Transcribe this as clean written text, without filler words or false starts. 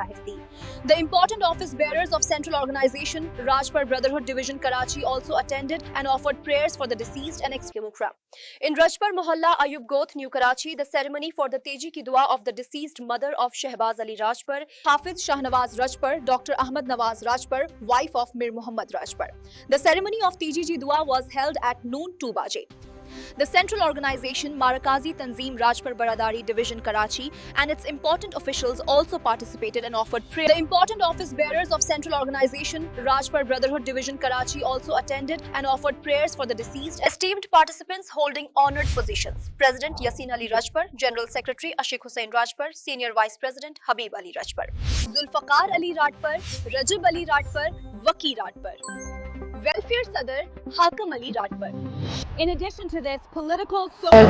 Sahib thi. The important office bearers of central organization Ráجپر Brotherhood Division Karachi also attended and offered prayers for the deceased and ex-Mukra. In Ráجپر Mohalla, Ayoub Goth, New Karachi, the ceremony for the Teji ki dua of the deceased mother of Shahbaz Ali Ráجپر, Hafiz Shahnawaz Ráجپر, Dr. Ahmad Nawaz Ráجپر, wife of Mir Muhammad Ráجپر. The ceremony of Teji ki dua was held at noon 2 baje. The central organization Markazi Tanzeem Ráجپر برادري Division Karachi and its important officials also participated and offered prayer. The important office bearers of central organization Ráجپر Brotherhood Division Karachi also attended and offered prayers for the deceased. Esteemed participants holding honored positions: President Yassin Ali Ráجپر, General Secretary Ashik Hussain Ráجپر, Senior Vice President Habib Ali Ráجپر, Zulfaqar Ali Ráجپر, Rajab Ali Ráجپر, Waki Ráجپر, Welfare Sadar Hakam Ali Ráجپر. In addition to this, political, social